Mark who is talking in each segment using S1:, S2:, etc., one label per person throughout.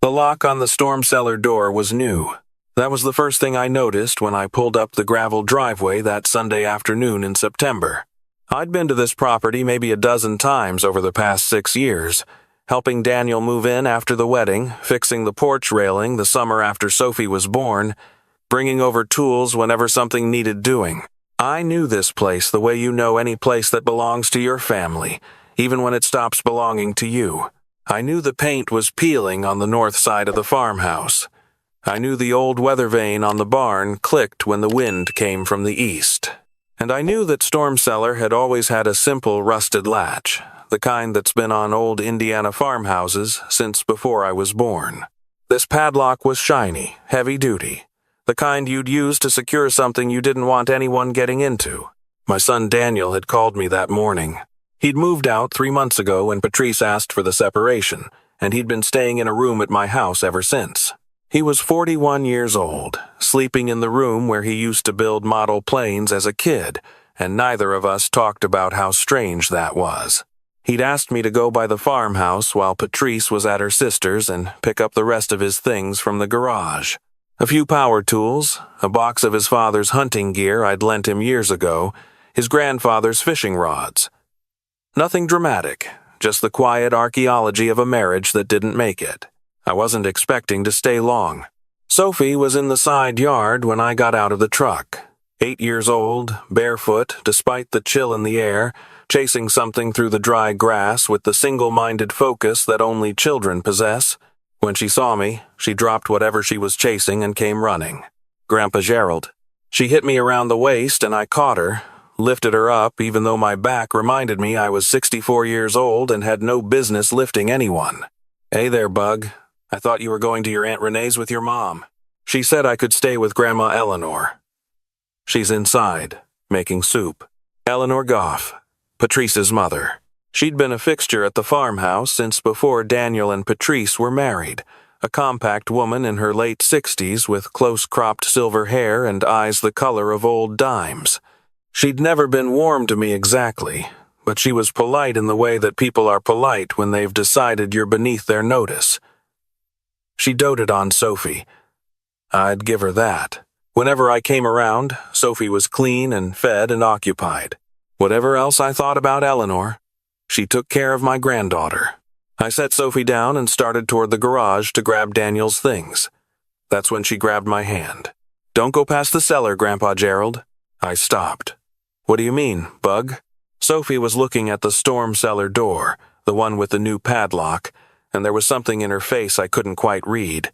S1: The lock on the storm cellar door was new. That was the first thing I noticed when I pulled up the gravel driveway that Sunday afternoon in September. I'd been to this property maybe a dozen times over the past 6 years, helping Daniel move in after the wedding, fixing the porch railing the summer after Sophie was born, bringing over tools whenever something needed doing. I knew this place the way you know any place that belongs to your family, even when it stops belonging to you. I knew the paint was peeling on the north side of the farmhouse. I knew the old weather vane on the barn clicked when the wind came from the east. And I knew that Storm Cellar had always had a simple rusted latch, the kind that's been on old Indiana farmhouses since before I was born. This padlock was shiny, heavy-duty, the kind you'd use to secure something you didn't want anyone getting into. My son Daniel had called me that morning. He'd moved out 3 months ago when Patrice asked for the separation, and he'd been staying in a room at my house ever since. He was 41 years old, sleeping in the room where he used to build model planes as a kid, and neither of us talked about how strange that was. He'd asked me to go by the farmhouse while Patrice was at her sister's and pick up the rest of his things from the garage. A few power tools, a box of his father's hunting gear I'd lent him years ago, his grandfather's fishing rods. Nothing dramatic, just the quiet archaeology of a marriage that didn't make it. I wasn't expecting to stay long. Sophie was in the side yard when I got out of the truck. 8 years old, barefoot, despite the chill in the air, chasing something through the dry grass with the single-minded focus that only children possess. When she saw me, she dropped whatever she was chasing and came running. Grandpa Gerald. She hit me around the waist and I caught her, lifted her up even though my back reminded me I was 64 years old and had no business lifting anyone. "Hey there, Bug. I thought you were going to your Aunt Renee's with your mom. She said I could stay with Grandma Eleanor. She's inside, making soup." Eleanor Goff, Patrice's mother. She'd been a fixture at the farmhouse since before Daniel and Patrice were married, a compact woman in her late 60s with close-cropped silver hair and eyes the color of old dimes. She'd never been warm to me exactly, but she was polite in the way that people are polite when they've decided you're beneath their notice. She doted on Sophie. I'd give her that. Whenever I came around, Sophie was clean and fed and occupied. Whatever else I thought about Eleanor, she took care of my granddaughter. I set Sophie down and started toward the garage to grab Daniel's things. That's when she grabbed my hand. "Don't go past the cellar, Grandpa Gerald." I stopped. "What do you mean, Bug?" Sophie was looking at the storm cellar door, the one with the new padlock, and there was something in her face I couldn't quite read.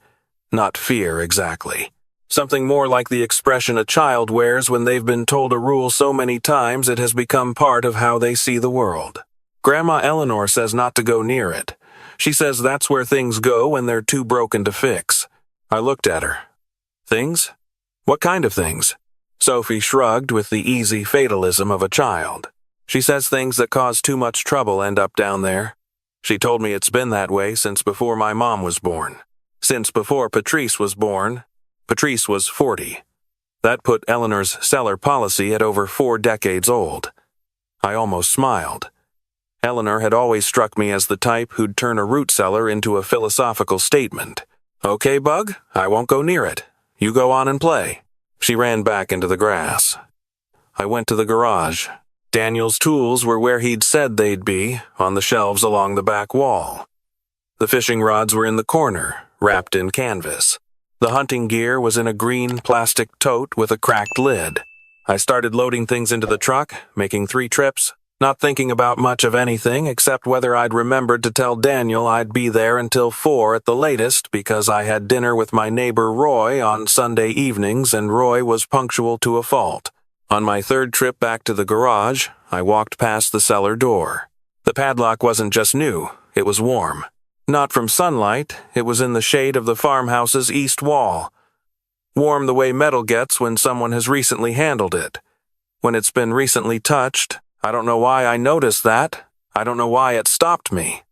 S1: Not fear, exactly. Something more like the expression a child wears when they've been told a rule so many times it has become part of how they see the world. Grandma Eleanor says not to go near it. She says that's where things go when they're too broken to fix. I looked at her. "Things? What kind of things?" Sophie shrugged with the easy fatalism of a child. "She says things that cause too much trouble end up down there. She told me it's been that way since before my mom was born. Since before Patrice was born. Patrice was 40. That put Eleanor's cellar policy at over 4 decades old." I almost smiled. Eleanor had always struck me as the type who'd turn a root cellar into a philosophical statement. "Okay, Bug, I won't go near it. You go on and play." She ran back into the grass. I went to the garage. Daniel's tools were where he'd said they'd be, on the shelves along the back wall. The fishing rods were in the corner, wrapped in canvas. The hunting gear was in a green plastic tote with a cracked lid. I started loading things into the truck, making 3 trips, not thinking about much of anything except whether I'd remembered to tell Daniel I'd be there until 4 at the latest because I had dinner with my neighbor Roy on Sunday evenings and Roy was punctual to a fault. On my 3rd trip back to the garage, I walked past the cellar door. The padlock wasn't just new, it was warm. Not from sunlight, it was in the shade of the farmhouse's east wall. Warm the way metal gets when someone has recently handled it. When it's been recently touched, I don't know why I noticed that. I don't know why it stopped me.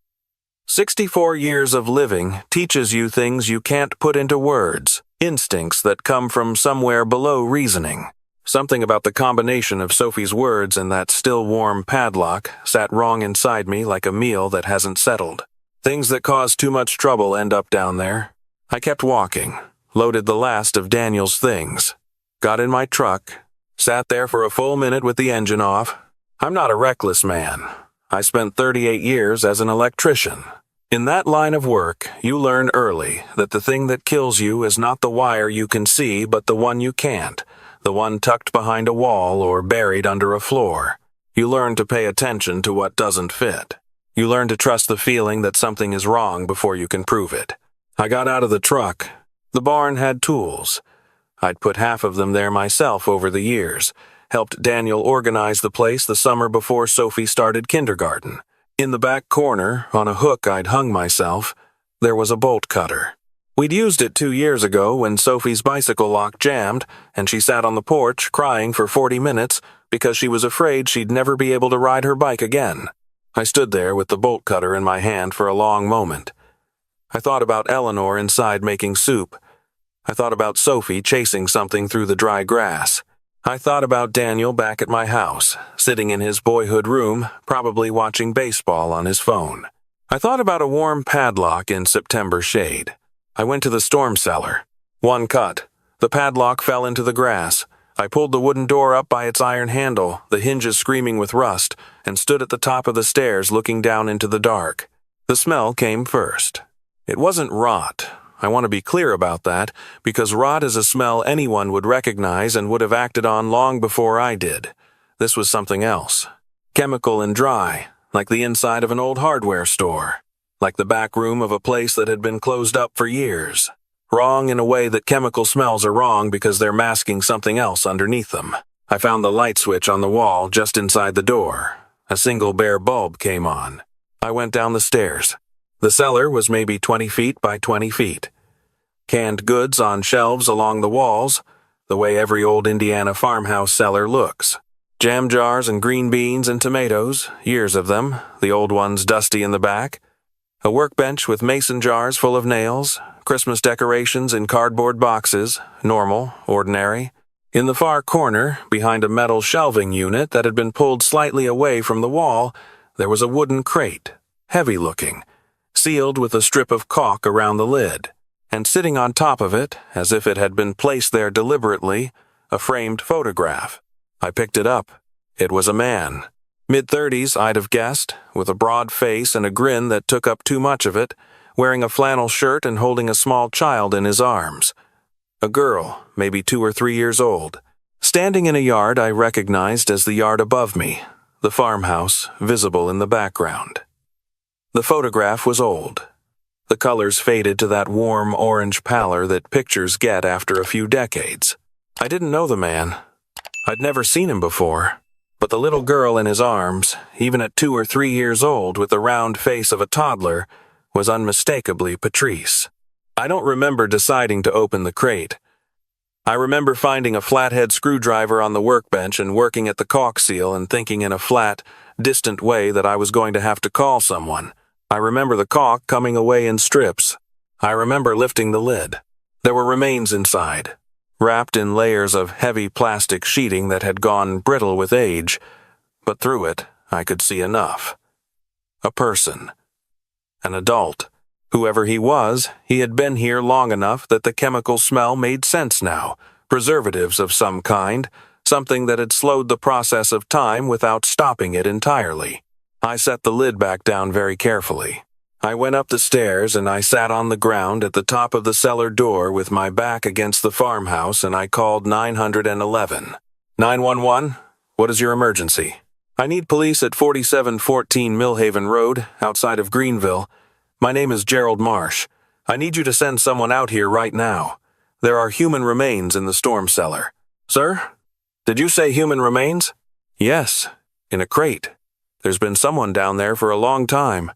S1: 64 years of living teaches you things you can't put into words, instincts that come from somewhere below reasoning. Something about the combination of Sophie's words and that still warm padlock sat wrong inside me like a meal that hasn't settled. Things that cause too much trouble end up down there. I kept walking, loaded the last of Daniel's things, got in my truck, sat there for a full minute with the engine off. I'm not a reckless man. I spent 38 years as an electrician. In that line of work, you learn early that the thing that kills you is not the wire you can see, but the one you can't, the one tucked behind a wall or buried under a floor. You learn to pay attention to what doesn't fit. You learn to trust the feeling that something is wrong before you can prove it. I got out of the truck. The barn had tools. I'd put half of them there myself over the years, helped Daniel organize the place the summer before Sophie started kindergarten. In the back corner, on a hook I'd hung myself, there was a bolt cutter. We'd used it 2 years ago when Sophie's bicycle lock jammed, and she sat on the porch crying for 40 minutes because she was afraid she'd never be able to ride her bike again. I stood there with the bolt cutter in my hand for a long moment. I thought about Eleanor inside making soup. I thought about Sophie chasing something through the dry grass. I thought about Daniel back at my house, sitting in his boyhood room, probably watching baseball on his phone. I thought about a warm padlock in September shade. I went to the storm cellar. One cut. The padlock fell into the grass. I pulled the wooden door up by its iron handle, the hinges screaming with rust, and stood at the top of the stairs looking down into the dark. The smell came first. It wasn't rot. I want to be clear about that, because rot is a smell anyone would recognize and would have acted on long before I did. This was something else. Chemical and dry, like the inside of an old hardware store, like the back room of a place that had been closed up for years. Wrong in a way that chemical smells are wrong because they're masking something else underneath them. I found the light switch on the wall just inside the door. A single bare bulb came on. I went down the stairs. The cellar was maybe 20 feet by 20 feet. Canned goods on shelves along the walls, the way every old Indiana farmhouse cellar looks. Jam jars and green beans and tomatoes, years of them, the old ones dusty in the back. A workbench with mason jars full of nails, Christmas decorations in cardboard boxes, normal, ordinary. In the far corner, behind a metal shelving unit that had been pulled slightly away from the wall, there was a wooden crate, heavy-looking, sealed with a strip of caulk around the lid, and sitting on top of it, as if it had been placed there deliberately, a framed photograph. I picked it up. It was a man. Mid-30s, I'd have guessed, with a broad face and a grin that took up too much of it, wearing a flannel shirt and holding a small child in his arms. A girl, maybe 2 or 3 years old. Standing in a yard I recognized as the yard above me, the farmhouse visible in the background. The photograph was old. The colors faded to that warm orange pallor that pictures get after a few decades. I didn't know the man. I'd never seen him before. But the little girl in his arms, even at 2 or 3 years old with the round face of a toddler, was unmistakably Patrice. I don't remember deciding to open the crate. I remember finding a flathead screwdriver on the workbench and working at the caulk seal and thinking in a flat, distant way that I was going to have to call someone. I remember the caulk coming away in strips. I remember lifting the lid. There were remains inside, wrapped in layers of heavy plastic sheeting that had gone brittle with age, but through it I could see enough. A person. An adult. Whoever he was, he had been here long enough that the chemical smell made sense now. Preservatives of some kind, something that had slowed the process of time without stopping it entirely. I set the lid back down very carefully. I went up the stairs and I sat on the ground at the top of the cellar door with my back against the farmhouse and I called 911. 911, what is your emergency? I need police at 4714 Millhaven Road, outside of Greenville. My name is Gerald Marsh. I need you to send someone out here right now. There are human remains in the storm cellar. Sir? Did you say human remains? Yes, in a crate. There's been someone down there for a long time.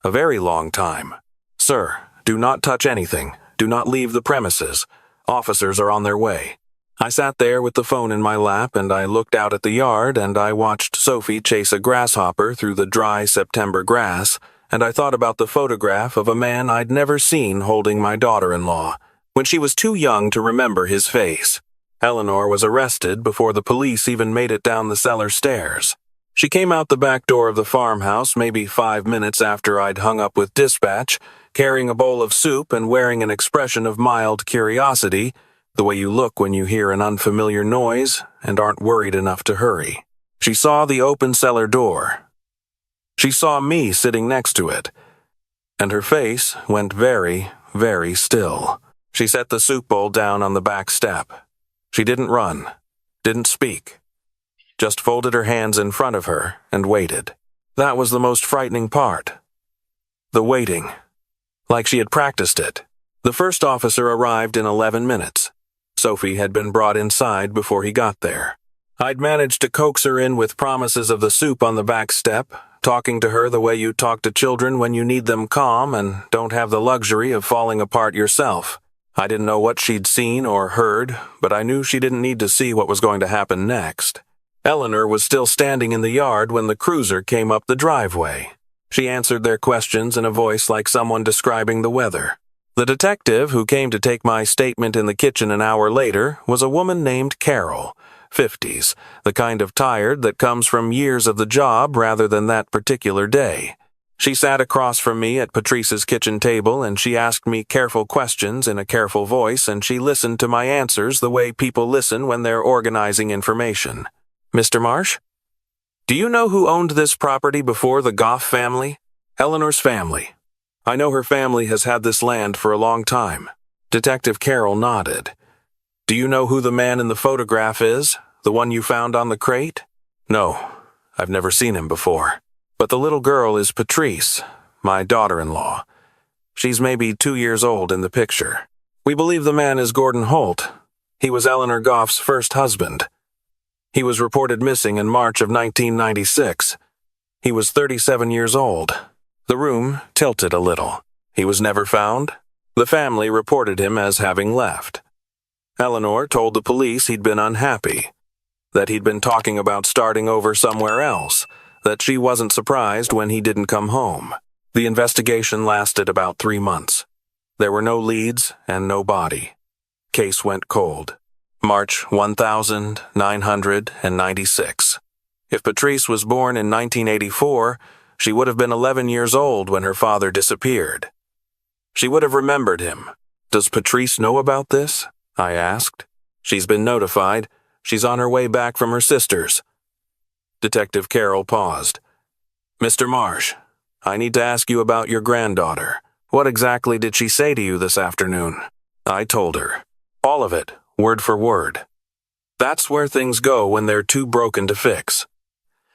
S1: A very long time. Sir, do not touch anything. Do not leave the premises. Officers are on their way. I sat there with the phone in my lap and I looked out at the yard and I watched Sophie chase a grasshopper through the dry September grass, and I thought about the photograph of a man I'd never seen holding my daughter-in-law, when she was too young to remember his face. Eleanor was arrested before the police even made it down the cellar stairs. She came out the back door of the farmhouse maybe 5 minutes after I'd hung up with dispatch, carrying a bowl of soup and wearing an expression of mild curiosity, the way you look when you hear an unfamiliar noise and aren't worried enough to hurry. She saw the open cellar door. She saw me sitting next to it, and her face went very, very still. She set the soup bowl down on the back step. She didn't run, didn't speak, just folded her hands in front of her and waited. That was the most frightening part. The waiting. Like she had practiced it. The first officer arrived in 11 minutes. Sophie had been brought inside before he got there. I'd managed to coax her in with promises of the soup on the back step, talking to her the way you talk to children when you need them calm and don't have the luxury of falling apart yourself. I didn't know what she'd seen or heard, but I knew she didn't need to see what was going to happen next. Eleanor was still standing in the yard when the cruiser came up the driveway. She answered their questions in a voice like someone describing the weather. The detective who came to take my statement in the kitchen an hour later was a woman named Carol, 50s, the kind of tired that comes from years of the job rather than that particular day. She sat across from me at Patrice's kitchen table and she asked me careful questions in a careful voice and she listened to my answers the way people listen when they're organizing information. Mr. Marsh? Do you know who owned this property before the Goff family? Eleanor's family. I know her family has had this land for a long time. Detective Carroll nodded. Do you know who the man in the photograph is? The one you found on the crate? No, I've never seen him before. But the little girl is Patrice, my daughter-in-law. She's maybe 2 years old in the picture. We believe the man is Gordon Holt. He was Eleanor Goff's first husband. He was reported missing in March of 1996. He was 37 years old. The room tilted a little. He was never found. The family reported him as having left. Eleanor told the police he'd been unhappy, that he'd been talking about starting over somewhere else, that she wasn't surprised when he didn't come home. The investigation lasted about 3 months. There were no leads and no body. Case went cold. March 1996. If Patrice was born in 1984, she would have been 11 years old when her father disappeared. She would have remembered him. Does Patrice know about this? I asked. She's been notified. She's on her way back from her sister's. Detective Carroll paused. Mr. Marsh, I need to ask you about your granddaughter. What exactly did she say to you this afternoon? I told her. All of it, word for word. That's where things go when they're too broken to fix.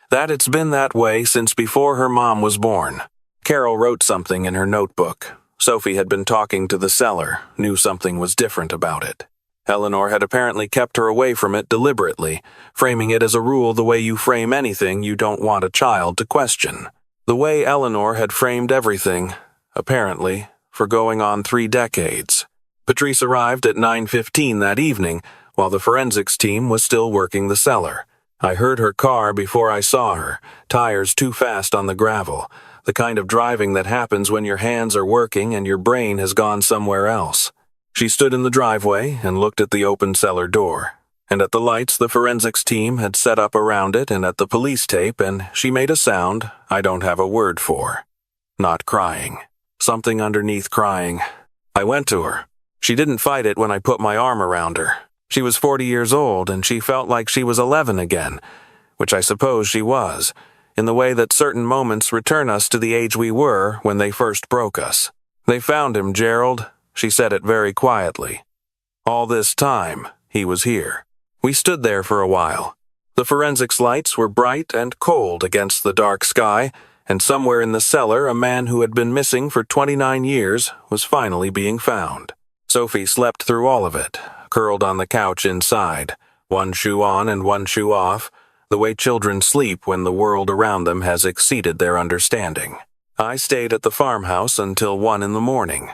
S1: That it's been that way since before her mom was born. Carol wrote something in her notebook. Sophie had been talking to the Cellar, knew something was different about it. Eleanor had apparently kept her away from it deliberately, framing it as a rule the way you frame anything you don't want a child to question. The way Eleanor had framed everything, apparently, for going on 3 decades. Patrice arrived at 9:15 that evening, while the forensics team was still working the cellar. I heard her car before I saw her, tires too fast on the gravel, the kind of driving that happens when your hands are working and your brain has gone somewhere else. She stood in the driveway and looked at the open cellar door, and at the lights the forensics team had set up around it and at the police tape, and she made a sound I don't have a word for. Not crying. Something underneath crying. I went to her. She didn't fight it when I put my arm around her. She was 40 years old, and she felt like she was 11 again, which I suppose she was, in the way that certain moments return us to the age we were when they first broke us. They found him, Gerald. She said it very quietly. All this time, he was here. We stood there for a while. The forensics lights were bright and cold against the dark sky, and somewhere in the cellar a man who had been missing for 29 years was finally being found. Sophie slept through all of it, curled on the couch inside, one shoe on and one shoe off, the way children sleep when the world around them has exceeded their understanding. I stayed at the farmhouse until 1 in the morning.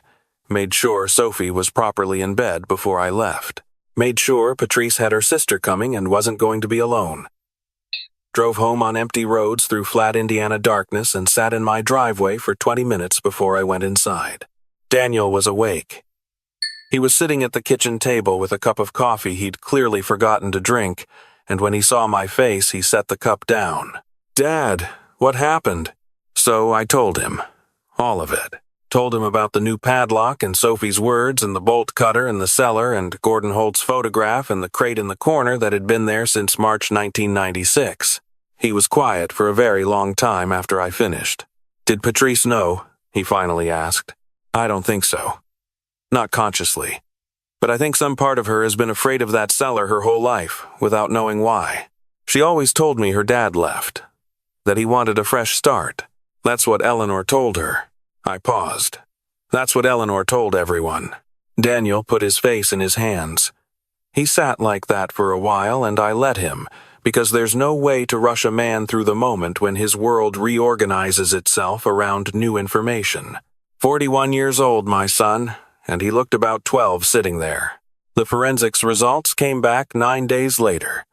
S1: Made sure Sophie was properly in bed before I left. Made sure Patrice had her sister coming and wasn't going to be alone. Drove home on empty roads through flat Indiana darkness and sat in my driveway for 20 minutes before I went inside. Daniel was awake. He was sitting at the kitchen table with a cup of coffee he'd clearly forgotten to drink, and when he saw my face, he set the cup down. "Dad, what happened?" So I told him. All of it. Told him about the new padlock and Sophie's words and the bolt cutter in the cellar and Gordon Holt's photograph and the crate in the corner that had been there since March 1996. He was quiet for a very long time after I finished. "Did Patrice know?" he finally asked. "I don't think so. Not consciously. But I think some part of her has been afraid of that cellar her whole life, without knowing why. She always told me her dad left. That he wanted a fresh start. That's what Eleanor told her." I paused. "That's what Eleanor told everyone." Daniel put his face in his hands. He sat like that for a while, and I let him, because there's no way to rush a man through the moment when his world reorganizes itself around new information. 41 years old, my son, and he looked about 12 sitting there. The forensics results came back 9 days later.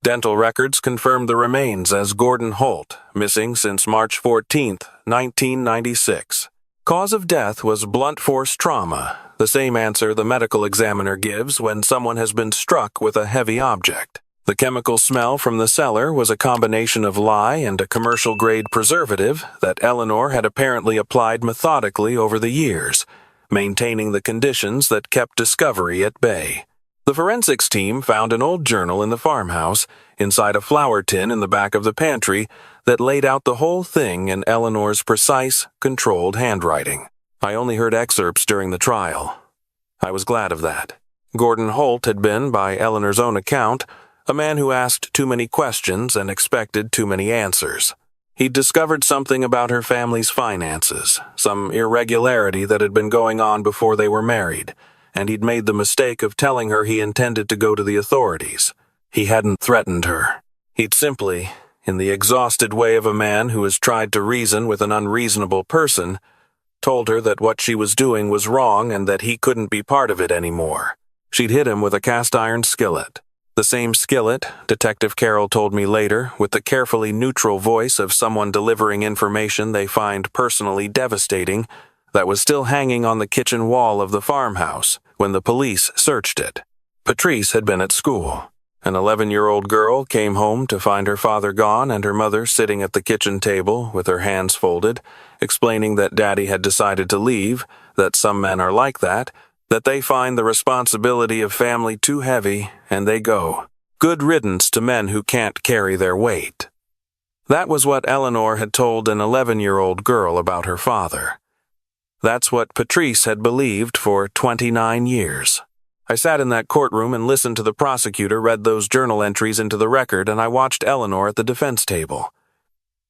S1: Dental records confirmed the remains as Gordon Holt, missing since March 14, 1996. Cause of death was blunt force trauma, the same answer the medical examiner gives when someone has been struck with a heavy object. The chemical smell from the cellar was a combination of lye and a commercial-grade preservative that Eleanor had apparently applied methodically over the years, maintaining the conditions that kept discovery at bay. The forensics team found an old journal in the farmhouse, inside a flour tin in the back of the pantry, that laid out the whole thing in Eleanor's precise, controlled handwriting. I only heard excerpts during the trial. I was glad of that. Gordon Holt had been, by Eleanor's own account, a man who asked too many questions and expected too many answers. He'd discovered something about her family's finances, some irregularity that had been going on before they were married, and he'd made the mistake of telling her he intended to go to the authorities. He hadn't threatened her. He'd simply, in the exhausted way of a man who has tried to reason with an unreasonable person, told her that what she was doing was wrong and that he couldn't be part of it anymore. She'd hit him with a cast-iron skillet. The same skillet, Detective Carroll told me later, with the carefully neutral voice of someone delivering information they find personally devastating, that was still hanging on the kitchen wall of the farmhouse when the police searched it. Patrice had been at school. An 11-year-old girl came home to find her father gone and her mother sitting at the kitchen table with her hands folded, explaining that Daddy had decided to leave, that some men are like that they find the responsibility of family too heavy and they go. Good riddance to men who can't carry their weight. That was what Eleanor had told an 11-year-old girl about her father. That's what Patrice had believed for 29 years. I sat in that courtroom and listened to the prosecutor read those journal entries into the record, and I watched Eleanor at the defense table.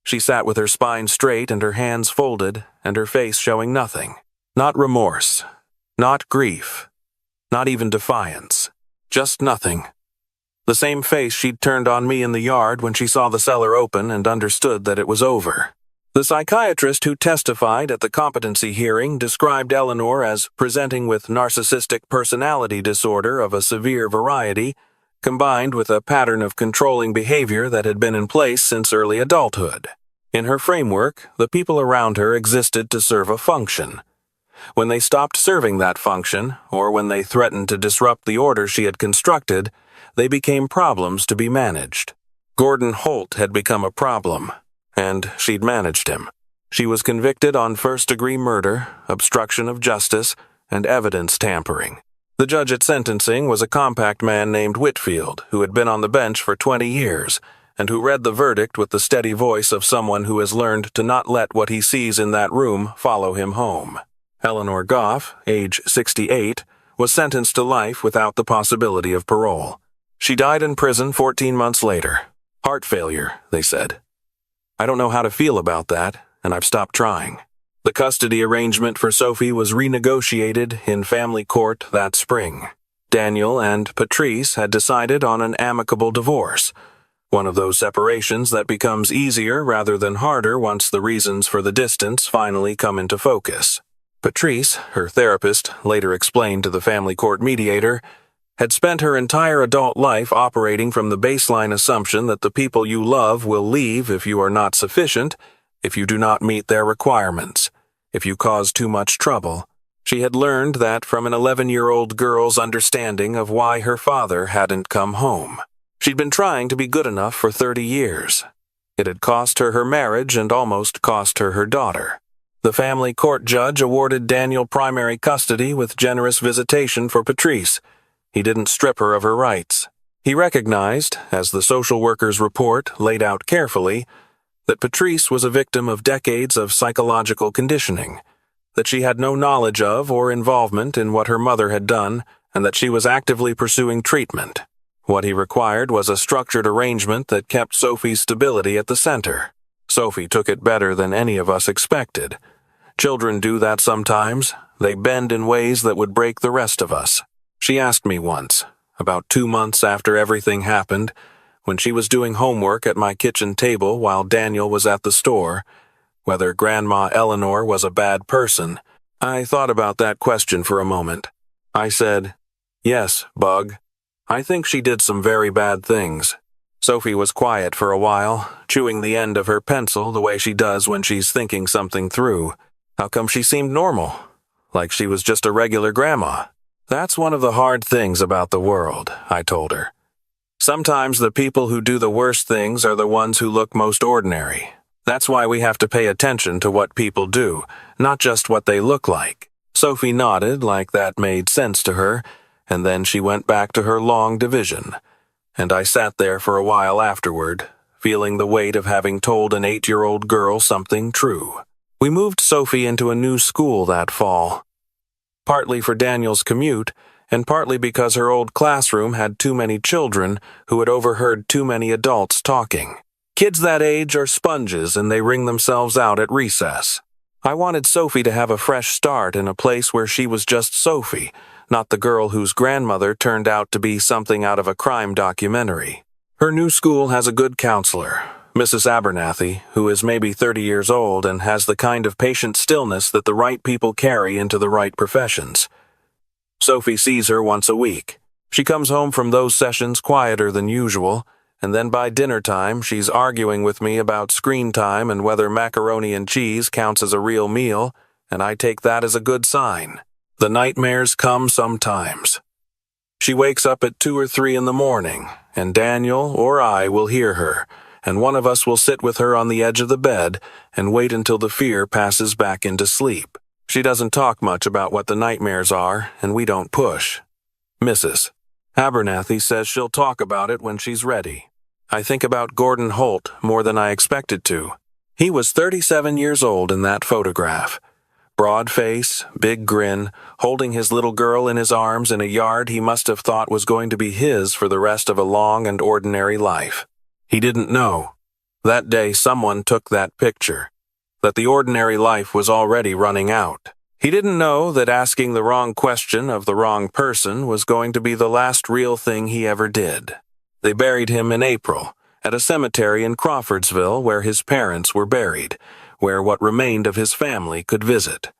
S1: She sat with her spine straight and her hands folded and her face showing nothing. Not remorse. Not grief. Not even defiance. Just nothing. The same face she'd turned on me in the yard when she saw the cellar open and understood that it was over. The psychiatrist who testified at the competency hearing described Eleanor as presenting with narcissistic personality disorder of a severe variety, combined with a pattern of controlling behavior that had been in place since early adulthood. In her framework, the people around her existed to serve a function. When they stopped serving that function, or when they threatened to disrupt the order she had constructed, they became problems to be managed. Gordon Holt had become a problem, and she'd managed him. She was convicted on first-degree murder, obstruction of justice, and evidence tampering. The judge at sentencing was a compact man named Whitfield, who had been on the bench for 20 years, and who read the verdict with the steady voice of someone who has learned to not let what he sees in that room follow him home. Eleanor Goff, age 68, was sentenced to life without the possibility of parole. She died in prison 14 months later. Heart failure, they said. I don't know how to feel about that, and I've stopped trying. The custody arrangement for Sophie was renegotiated in family court that spring. Daniel and Patrice had decided on an amicable divorce, one of those separations that becomes easier rather than harder once the reasons for the distance finally come into focus. Patrice, her therapist, later explained to the family court mediator, had spent her entire adult life operating from the baseline assumption that the people you love will leave if you are not sufficient, if you do not meet their requirements, if you cause too much trouble. She had learned that from an 11-year-old girl's understanding of why her father hadn't come home. She'd been trying to be good enough for 30 years. It had cost her her marriage and almost cost her her daughter. The family court judge awarded Daniel primary custody with generous visitation for Patrice. He didn't strip her of her rights. He recognized, as the social worker's report laid out carefully, that Patrice was a victim of decades of psychological conditioning, that she had no knowledge of or involvement in what her mother had done, and that she was actively pursuing treatment. What he required was a structured arrangement that kept Sophie's stability at the center. Sophie took it better than any of us expected. Children do that sometimes. They bend in ways that would break the rest of us. She asked me once, about 2 months after everything happened, when she was doing homework at my kitchen table while Daniel was at the store, whether Grandma Eleanor was a bad person. I thought about that question for a moment. I said, "Yes, Bug. I think she did some very bad things." Sophie was quiet for a while, chewing the end of her pencil the way she does when she's thinking something through. How come she seemed normal? Like she was just a regular grandma. "That's one of the hard things about the world," I told her. "Sometimes the people who do the worst things are the ones who look most ordinary. That's why we have to pay attention to what people do, not just what they look like." Sophie nodded like that made sense to her, and then she went back to her long division. And I sat there for a while afterward, feeling the weight of having told an 8-year-old girl something true. We moved Sophie into a new school that fall, partly for Daniel's commute, and partly because her old classroom had too many children who had overheard too many adults talking. Kids that age are sponges and they wring themselves out at recess. I wanted Sophie to have a fresh start in a place where she was just Sophie, not the girl whose grandmother turned out to be something out of a crime documentary. Her new school has a good counselor, Mrs. Abernathy, who is maybe 30 years old and has the kind of patient stillness that the right people carry into the right professions. Sophie sees her once a week. She comes home from those sessions quieter than usual, and then by dinner time she's arguing with me about screen time and whether macaroni and cheese counts as a real meal, and I take that as a good sign. The nightmares come sometimes. She wakes up at 2 or 3 in the morning, and Daniel or I will hear her, and one of us will sit with her on the edge of the bed and wait until the fear passes back into sleep. She doesn't talk much about what the nightmares are, and we don't push. Mrs. Abernathy says she'll talk about it when she's ready. I think about Gordon Holt more than I expected to. He was 37 years old in that photograph. Broad face, big grin, holding his little girl in his arms in a yard he must have thought was going to be his for the rest of a long and ordinary life. He didn't know. That day someone took that picture, that the ordinary life was already running out. He didn't know that asking the wrong question of the wrong person was going to be the last real thing he ever did. They buried him in April, at a cemetery in Crawfordsville where his parents were buried, where what remained of his family could visit.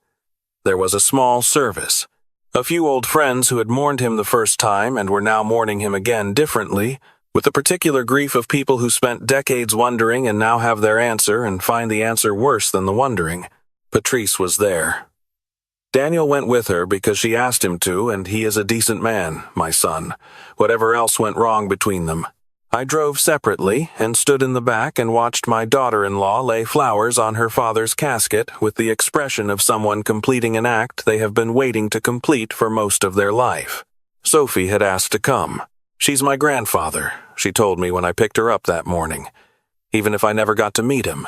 S1: There was a small service. A few old friends who had mourned him the first time and were now mourning him again differently, with the particular grief of people who spent decades wondering and now have their answer and find the answer worse than the wondering. Patrice was there. Daniel went with her because she asked him to, and he is a decent man, my son, whatever else went wrong between them. I drove separately and stood in the back and watched my daughter-in-law lay flowers on her father's casket with the expression of someone completing an act they have been waiting to complete for most of their life. Sophie had asked to come. "She's my grandfather," she told me when I picked her up that morning. "Even if I never got to meet him,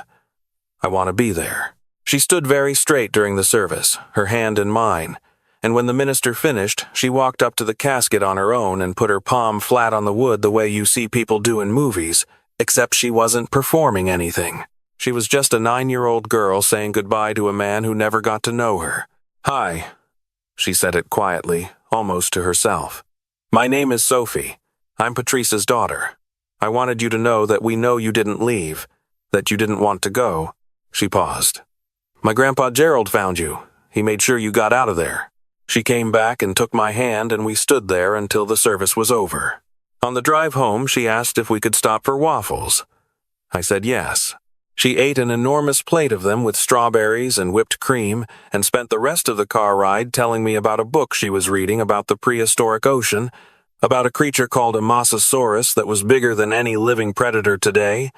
S1: I want to be there." She stood very straight during the service, her hand in mine, and when the minister finished, she walked up to the casket on her own and put her palm flat on the wood the way you see people do in movies, except she wasn't performing anything. She was just a 9-year-old girl saying goodbye to a man who never got to know her. "Hi," she said it quietly, almost to herself. "My name is Sophie. I'm Patrice's daughter. I wanted you to know that we know you didn't leave, that you didn't want to go." She paused. "My grandpa Gerald found you. He made sure you got out of there." She came back and took my hand, and we stood there until the service was over. On the drive home, she asked if we could stop for waffles. I said yes. She ate an enormous plate of them with strawberries and whipped cream, and spent the rest of the car ride telling me about a book she was reading about the prehistoric ocean, about a creature called a Mosasaurus that was bigger than any living predator today,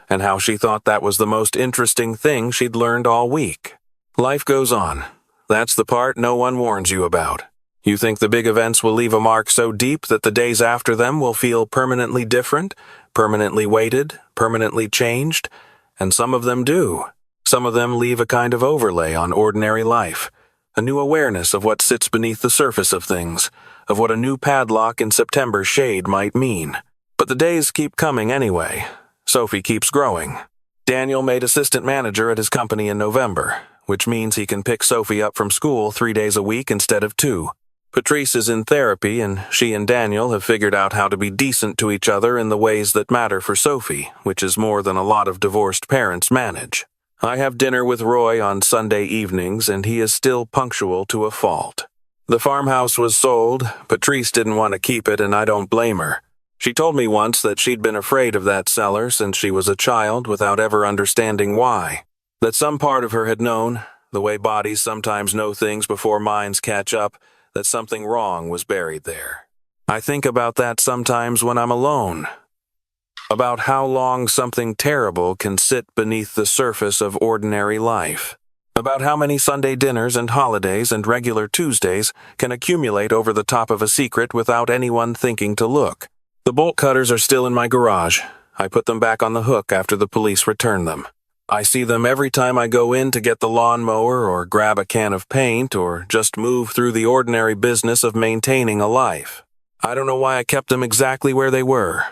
S1: and how she thought that was the most interesting thing she'd learned all week. Life goes on. That's the part no one warns you about. You think the big events will leave a mark so deep that the days after them will feel permanently different, permanently weighted, permanently changed, and some of them do. Some of them leave a kind of overlay on ordinary life, a new awareness of what sits beneath the surface of things, of what a new padlock in September shade might mean. But the days keep coming anyway. Sophie keeps growing. Daniel made assistant manager at his company in November, which means he can pick Sophie up from school 3 days a week instead of 2. Patrice is in therapy, and she and Daniel have figured out how to be decent to each other in the ways that matter for Sophie, which is more than a lot of divorced parents manage. I have dinner with Roy on Sunday evenings, and he is still punctual to a fault. The farmhouse was sold. Patrice didn't want to keep it, and I don't blame her. She told me once that she'd been afraid of that cellar since she was a child without ever understanding why. That some part of her had known, the way bodies sometimes know things before minds catch up, that something wrong was buried there. I think about that sometimes when I'm alone. About how long something terrible can sit beneath the surface of ordinary life. About how many Sunday dinners and holidays and regular Tuesdays can accumulate over the top of a secret without anyone thinking to look. The bolt cutters are still in my garage. I put them back on the hook after the police returned them. I see them every time I go in to get the lawnmower or grab a can of paint or just move through the ordinary business of maintaining a life. I don't know why I kept them exactly where they were.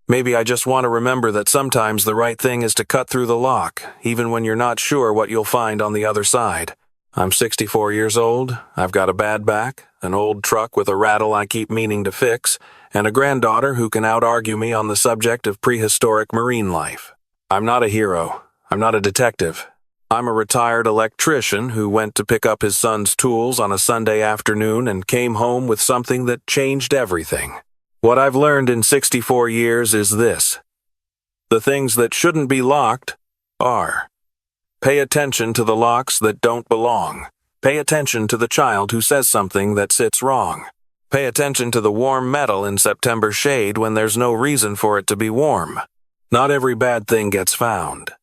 S1: Maybe I just want to remember that sometimes the right thing is to cut through the lock, even when you're not sure what you'll find on the other side. I'm 64 years old, I've got a bad back, an old truck with a rattle I keep meaning to fix, and a granddaughter who can out-argue me on the subject of prehistoric marine life. I'm not a hero. I'm not a detective. I'm a retired electrician who went to pick up his son's tools on a Sunday afternoon and came home with something that changed everything. What I've learned in 64 years is this. The things that shouldn't be locked are. Pay attention to the locks that don't belong. Pay attention to the child who says something that sits wrong. Pay attention to the warm metal in September shade when there's no reason for it to be warm. Not every bad thing gets found.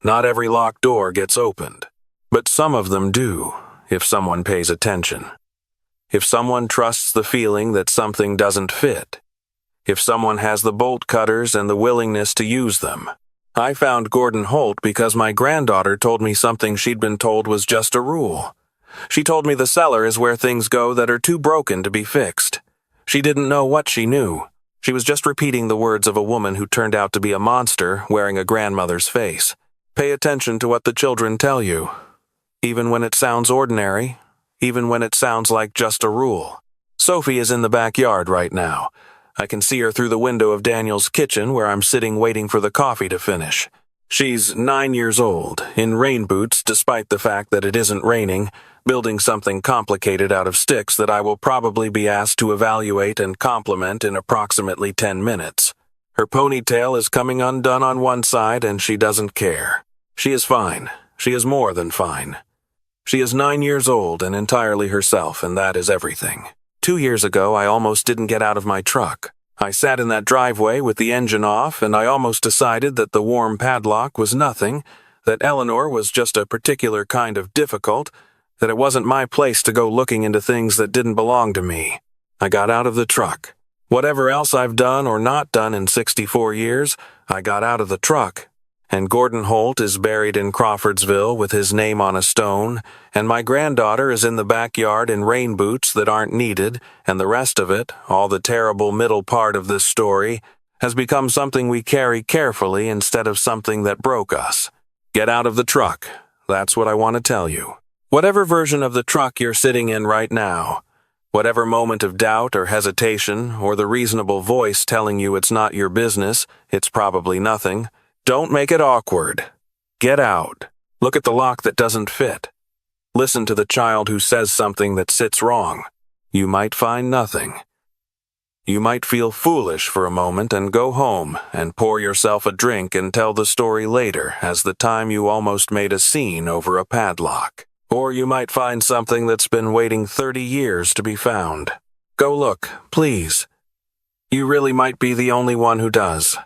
S1: Not every locked door gets opened, but some of them do, if someone pays attention. If someone trusts the feeling that something doesn't fit. If someone has the bolt cutters and the willingness to use them. I found Gordon Holt because my granddaughter told me something she'd been told was just a rule. She told me the cellar is where things go that are too broken to be fixed. She didn't know what she knew. She was just repeating the words of a woman who turned out to be a monster wearing a grandmother's face. Pay attention to what the children tell you, even when it sounds ordinary, even when it sounds like just a rule. Sophie is in the backyard right now. I can see her through the window of Daniel's kitchen where I'm sitting waiting for the coffee to finish. She's 9 years old, in rain boots despite the fact that it isn't raining, building something complicated out of sticks that I will probably be asked to evaluate and compliment in approximately 10 minutes. Her ponytail is coming undone on one side and she doesn't care. She is fine. She is more than fine. She is 9 years old and entirely herself, and that is everything. 2 years ago, I almost didn't get out of my truck. I sat in that driveway with the engine off, and I almost decided that the warm padlock was nothing, that Eleanor was just a particular kind of difficult, that it wasn't my place to go looking into things that didn't belong to me. I got out of the truck. Whatever else I've done or not done in 64 years, I got out of the truck. And Gordon Holt is buried in Crawfordsville with his name on a stone, and my granddaughter is in the backyard in rain boots that aren't needed, and the rest of it, all the terrible middle part of this story, has become something we carry carefully instead of something that broke us. Get out of the truck. That's what I want to tell you. Whatever version of the truck you're sitting in right now, whatever moment of doubt or hesitation, or the reasonable voice telling you it's not your business, it's probably nothing, don't make it awkward. Get out. Look at the lock that doesn't fit. Listen to the child who says something that sits wrong. You might find nothing. You might feel foolish for a moment and go home and pour yourself a drink and tell the story later as the time you almost made a scene over a padlock. Or you might find something that's been waiting 30 years to be found. Go look, please. You really might be the only one who does.